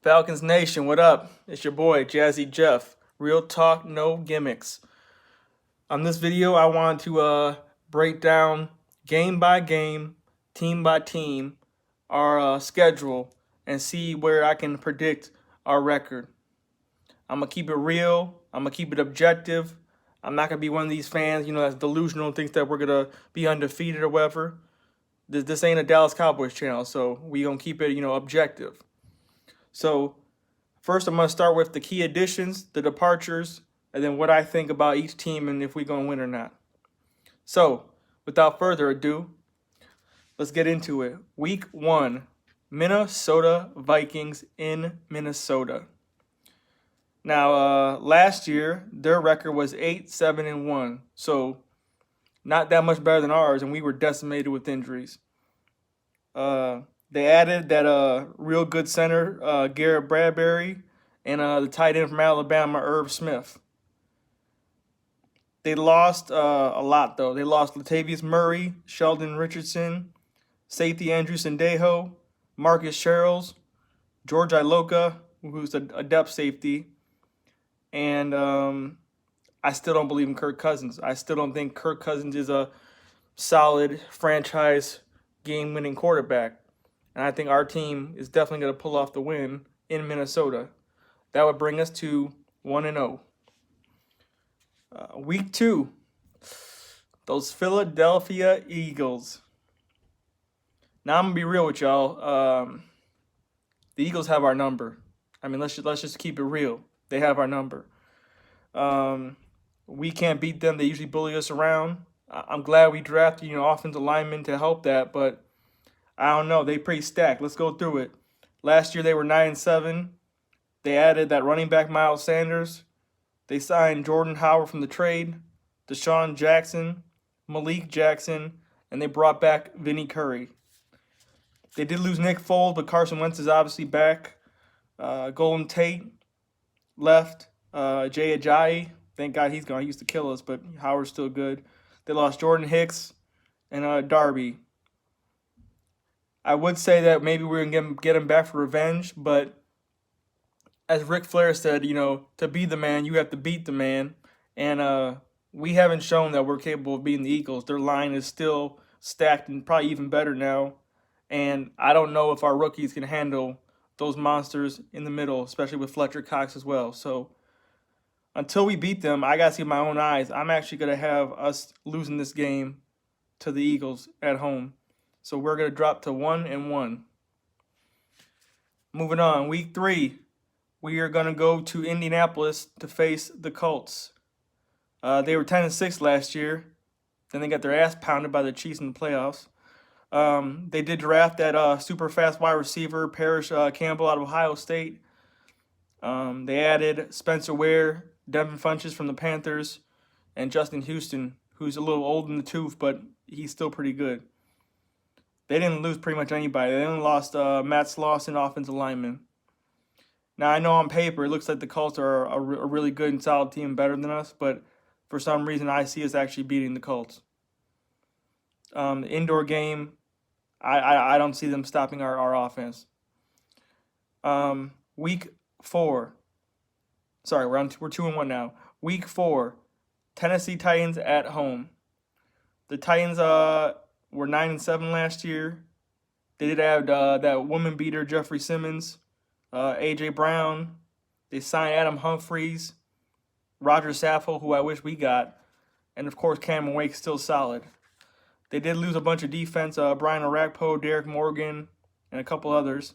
Falcons Nation, what up? It's your boy, Jazzy Jeff. Real talk, no gimmicks. On this video, I want to break down game by game, team by team, our schedule, and see where I can predict our record. I'm going to keep it real. I'm going to keep it objective. I'm not going to be one of these fans, that's delusional and thinks that we're going to be undefeated or whatever. This ain't a Dallas Cowboys channel, so we going to keep it, objective. So first, I'm going to start with the key additions, the departures, and then what I think about each team and if we're going to win or not. So without further ado, let's get into it. Week 1, Minnesota Vikings in Minnesota. Now, last year, their record was 8-7-1, so not that much better than ours, and we were decimated with injuries. They added that real good center, Garrett Bradbury, and the tight end from Alabama, Irv Smith. They lost a lot, though. They lost Latavius Murray, Sheldon Richardson, safety Andrew Sendejo, Marcus Sherrills, George Iloka, who's a depth safety, and I still don't believe in Kirk Cousins. I still don't think Kirk Cousins is a solid franchise game-winning quarterback. And I think our team is definitely going to pull off the win in Minnesota. That would bring us to 1-0. Week 2, those Philadelphia Eagles. Now I'm gonna be real with y'all. The Eagles have our number. I mean, let's just keep it real. They have our number. We can't beat them. They usually bully us around. I'm glad we drafted offensive linemen to help that, but I don't know. They pretty stacked. Let's go through it. Last year they were 9-7. They added that running back Miles Sanders. They signed Jordan Howard from the trade, Deshaun Jackson, Malik Jackson, and they brought back Vinny Curry. They did lose Nick Foles, but Carson Wentz is obviously back. Golden Tate left. Jay Ajayi, thank God he's gone. He used to kill us, but Howard's still good. They lost Jordan Hicks and Darby. I would say that maybe we're going to get him back for revenge, but as Ric Flair said, to be the man, you have to beat the man. And we haven't shown that we're capable of beating the Eagles. Their line is still stacked and probably even better now. And I don't know if our rookies can handle those monsters in the middle, especially with Fletcher Cox as well. So until we beat them, I got to see with my own eyes. I'm actually going to have us losing this game to the Eagles at home. So we're going to drop to 1-1. Moving on, week 3. We are going to go to Indianapolis to face the Colts. They were 10-6 last year. Then they got their ass pounded by the Chiefs in the playoffs. They did draft that super fast wide receiver, Parrish Campbell out of Ohio State. They added Spencer Ware, Devin Funchess from the Panthers, and Justin Houston, who's a little old in the tooth, but he's still pretty good. They didn't lose pretty much anybody. They only lost Matt Slauson, offensive lineman. Now, I know on paper it looks like the Colts are a really good and solid team, better than us, but for some reason I see us actually beating the Colts. The indoor game, I don't see them stopping our offense. Week 4. Sorry, we're 2-1 now. Week 4, Tennessee Titans at home. The Titans were 9-7 last year. They did have that woman beater Jeffrey Simmons, A.J. Brown. They signed Adam Humphries, Roger Saffold, who I wish we got, and of course Cameron Wake's still solid. They did lose a bunch of defense, Brian Orakpo, Derek Morgan, and a couple others.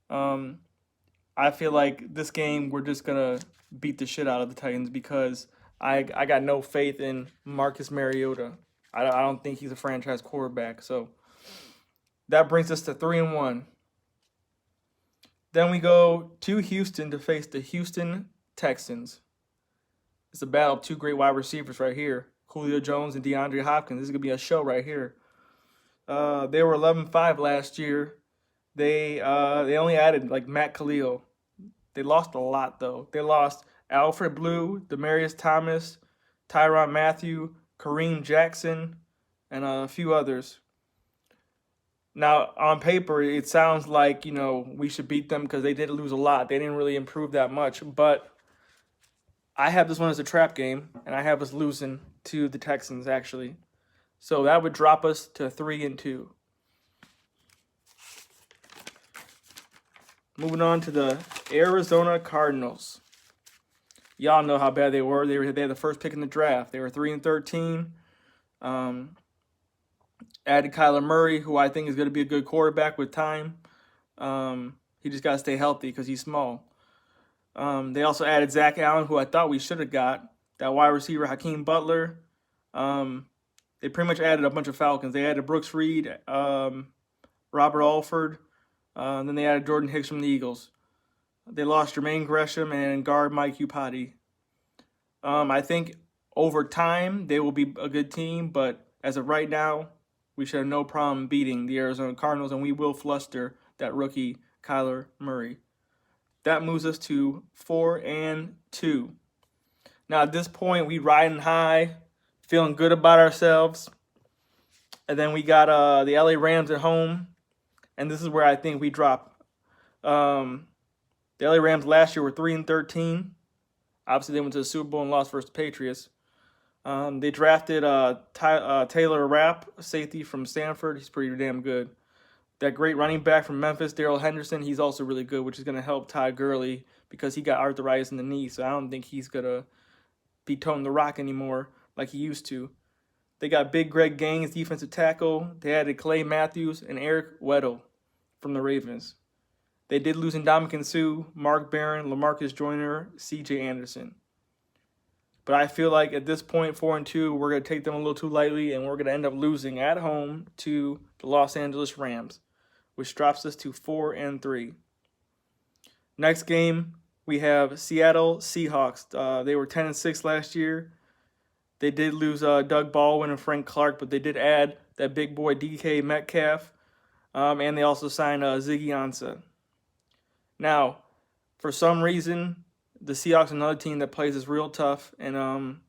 I feel like this game we're just going to beat the shit out of the Titans because I got no faith in Marcus Mariota. I don't think he's a franchise quarterback. So that brings us to 3-1. Then we go to Houston to face the Houston Texans. It's a battle of two great wide receivers right here, Julio Jones and DeAndre Hopkins. This is going to be a show right here. They were 11-5 last year. They only added like Matt Khalil. They lost a lot though. They lost Alfred Blue, Demaryius Thomas, Tyrann Mathieu, Kareem Jackson, and a few others. Now, on paper, it sounds like, we should beat them because they did lose a lot. They didn't really improve that much. But I have this one as a trap game, and I have us losing to the Texans, actually. So that would drop us to 3-2. Moving on to the Arizona Cardinals. Y'all know how bad they were. They had the first pick in the draft. They were 3-13. Added Kyler Murray, who I think is going to be a good quarterback with time. He just got to stay healthy because he's small. They also added Zach Allen, who I thought we should have got. That wide receiver, Hakeem Butler. They pretty much added a bunch of Falcons. They added Brooks Reed, Robert Alford. Then they added Jordan Hicks from the Eagles. They lost Jermaine Gresham and guard Mike Upati. I think over time they will be a good team, but as of right now, we should have no problem beating the Arizona Cardinals, and we will fluster that rookie Kyler Murray. That moves us to 4-2. Now at this point, we riding high, feeling good about ourselves, and then we got the LA Rams at home, and this is where I think we drop. The LA Rams last year were 3-13. Obviously, they went to the Super Bowl and lost versus the Patriots. They drafted Taylor Rapp, safety from Stanford. He's pretty damn good. That great running back from Memphis, Darrell Henderson, he's also really good, which is going to help Ty Gurley because he got arthritis in the knee, so I don't think he's going to be toting the rock anymore like he used to. They got Big Greg Gaines, defensive tackle. They added Clay Matthews and Eric Weddle from the Ravens. They did lose Ndamukong Suh, Mark Barron, LaMarcus Joyner, C.J. Anderson. But I feel like at this point, 4-2, we're going to take them a little too lightly, and we're going to end up losing at home to the Los Angeles Rams, which drops us to 4-3. Next game, we have Seattle Seahawks. They were 10-6 last year. They did lose Doug Baldwin and Frank Clark, but they did add that big boy DK Metcalf, and they also signed Ziggy Ansah. Now, for some reason, the Seahawks are another team that plays us real tough, and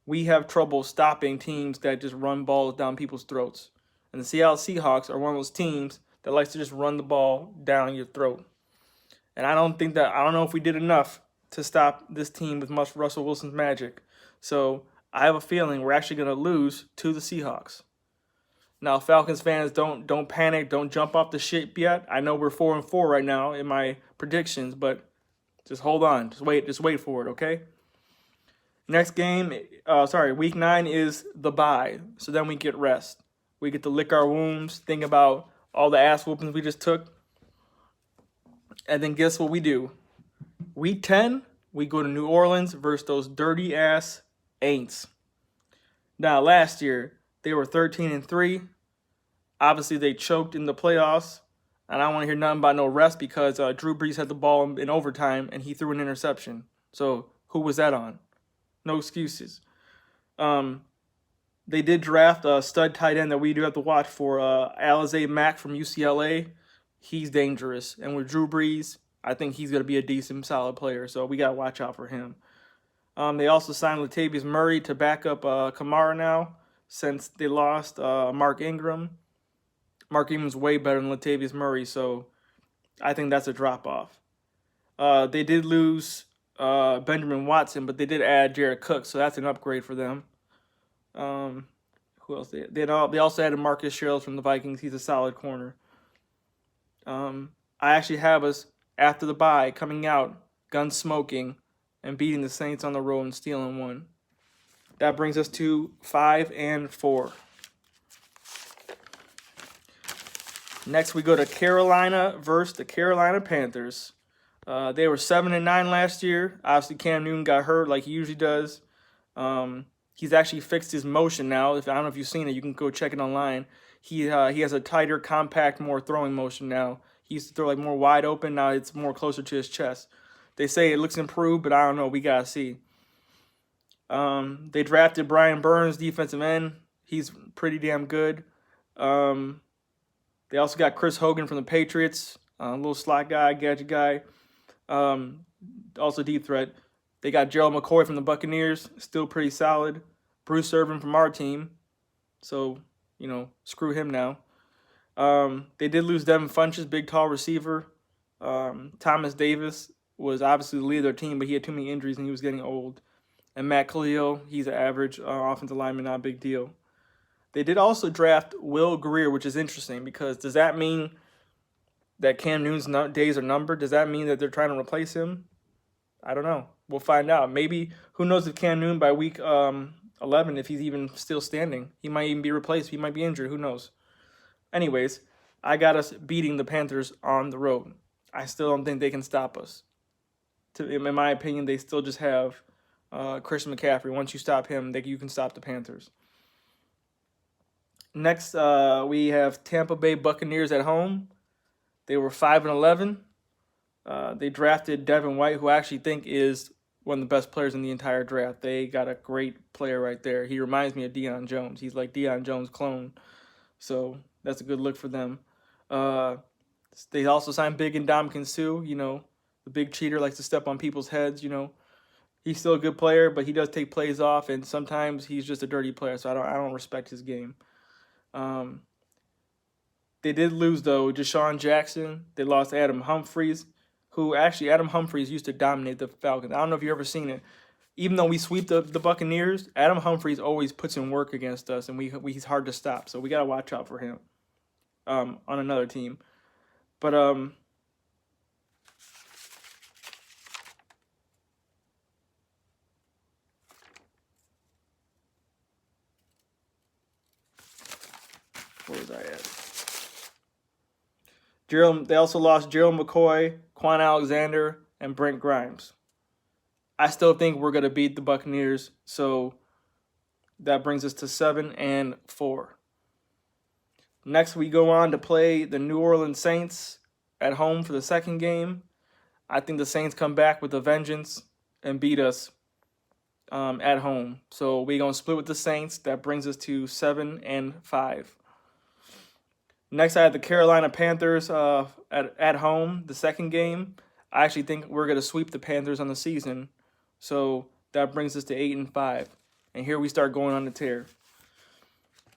we have trouble stopping teams that just run balls down people's throats. And the Seattle Seahawks are one of those teams that likes to just run the ball down your throat. And I don't know if we did enough to stop this team with much Russell Wilson's magic. So I have a feeling we're actually going to lose to the Seahawks. Now, Falcons fans, don't panic, don't jump off the ship yet. I know we're 4-4 right now in my predictions, but just hold on. Just wait for it, okay? Next game, week 9 is the bye. So then we get rest. We get to lick our wounds, think about all the ass whoopings we just took. And then guess what we do? Week 10, we go to New Orleans versus those dirty ass Aints. Now, last year, they were 13-3. Obviously, they choked in the playoffs. And I don't want to hear nothing about no rest because Drew Brees had the ball in overtime and he threw an interception. So who was that on? No excuses. They did draft a stud tight end that we do have to watch for, Alize Mack from UCLA. He's dangerous. And with Drew Brees, I think he's going to be a decent, solid player. So we got to watch out for him. They also signed Latavius Murray to back up Kamara now since they lost Mark Ingram. Mark Ingram's way better than Latavius Murray, so I think that's a drop-off. They did lose Benjamin Watson, but they did add Jared Cook, so that's an upgrade for them. Who else? They also added Marcus Sherrills from the Vikings. He's a solid corner. I actually have us, after the bye, coming out, gun smoking, and beating the Saints on the road and stealing one. That brings us to 5-4. Next, we go to Carolina versus the Carolina Panthers. They were 7-9 last year. Obviously, Cam Newton got hurt like he usually does. He's actually fixed his motion now. I don't know if you've seen it. You can go check it online. He has a tighter, compact, more throwing motion now. He used to throw like more wide open. Now it's more closer to his chest. They say it looks improved, but I don't know. We got to see. They drafted Brian Burns, defensive end. He's pretty damn good. They also got Chris Hogan from the Patriots, a little slot guy, gadget guy, also deep threat. They got Gerald McCoy from the Buccaneers, still pretty solid. Bruce Irvin from our team, so, screw him now. They did lose Devin Funchess, big tall receiver. Thomas Davis was obviously the leader of their team, but he had too many injuries and he was getting old. And Matt Khalil, he's an average offensive lineman, not a big deal. They did also draft Will Greer, which is interesting because does that mean that Cam Newton's days are numbered? Does that mean that they're trying to replace him? I don't know. We'll find out. Maybe, who knows if Cam Newton by week 11, if he's even still standing. He might even be replaced. He might be injured. Who knows? Anyways, I got us beating the Panthers on the road. I still don't think they can stop us. In my opinion, they still just have Christian McCaffrey. Once you stop him, you can stop the Panthers. Next, we have Tampa Bay Buccaneers at home. They were 5-11. They drafted Devin White, who I actually think is one of the best players in the entire draft. They got a great player right there. He reminds me of Deion Jones. He's like Deion Jones' clone. So that's a good look for them. They also signed Big and Ndamukong Suh. You know, the big cheater likes to step on people's heads. You know, he's still a good player, but he does take plays off, and sometimes he's just a dirty player. So I don't respect his game. They did lose though Deshaun Jackson. They lost Adam Humphries, who actually Adam Humphries used to dominate the Falcons. I don't know if you've ever seen it. Even though we sweep the Buccaneers, Adam Humphries always puts in work against us, and he's hard to stop. So we gotta watch out for him on another team. But what was I at? They also lost Gerald McCoy, Quan Alexander, and Brent Grimes. I still think we're going to beat the Buccaneers, so that brings us to 7-4. Next, we go on to play the New Orleans Saints at home for the second game. I think the Saints come back with a vengeance and beat us at home. So we're going to split with the Saints. That brings us to 7-5. Next, I have the Carolina Panthers at home, the second game. I actually think we're going to sweep the Panthers on the season. So that brings us to 8-5. And here we start going on the tear.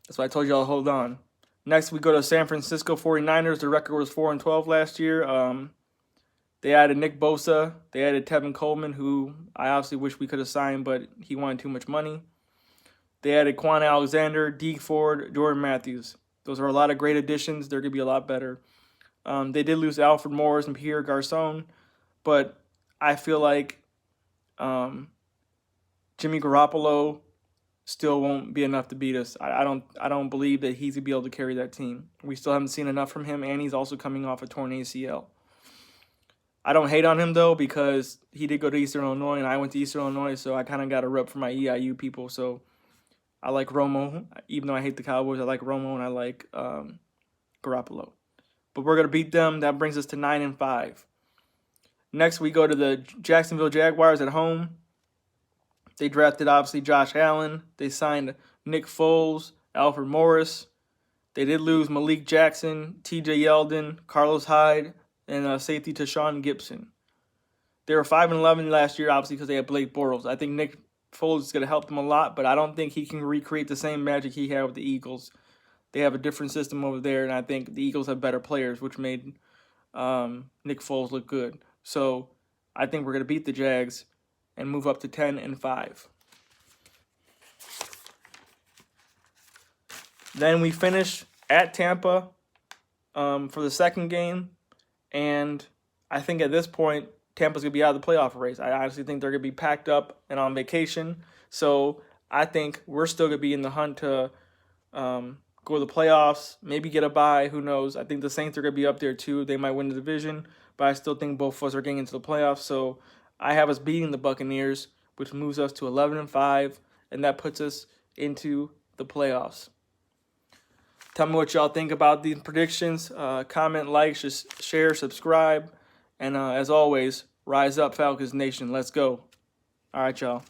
That's why I told y'all to hold on. Next, we go to San Francisco 49ers. The record was 4-12 last year. They added Nick Bosa. They added Tevin Coleman, who I obviously wish we could have signed, but he wanted too much money. They added Quan Alexander, Deke Ford, Jordan Matthews. Those are a lot of great additions. They're going to be a lot better. They did lose Alfred Morris and Pierre Garçon, but I feel like Jimmy Garoppolo still won't be enough to beat us. I don't believe that he's going to be able to carry that team. We still haven't seen enough from him, and he's also coming off a torn ACL. I don't hate on him, though, because he did go to Eastern Illinois, and I went to Eastern Illinois, so I kind of got a rep for my EIU people. So I like Romo. Even though I hate the Cowboys, I like Romo, and I like Garoppolo. But we're going to beat them. That brings us to 9-5. Next, we go to the Jacksonville Jaguars at home. They drafted, obviously, Josh Allen. They signed Nick Foles, Alfred Morris. They did lose Malik Jackson, TJ Yeldon, Carlos Hyde, and safety Tashawn Gibson. They were 5-11 last year, obviously, because they had Blake Bortles. I think Nick Foles is going to help them a lot, but I don't think he can recreate the same magic he had with the Eagles. They have a different system over there, and I think the Eagles have better players, which made Nick Foles look good. So I think we're going to beat the Jags and move up to 10-5. Then we finish at Tampa for the second game, and I think at this point, Tampa's going to be out of the playoff race. I honestly think they're going to be packed up and on vacation. So I think we're still going to be in the hunt to go to the playoffs, maybe get a bye. Who knows? I think the Saints are going to be up there too. They might win the division, but I still think both of us are getting into the playoffs. So I have us beating the Buccaneers, which moves us to 11-5, and that puts us into the playoffs. Tell me what y'all think about these predictions. Comment, like, share, subscribe. And as always, rise up, Falcons Nation. Let's go. All right, y'all.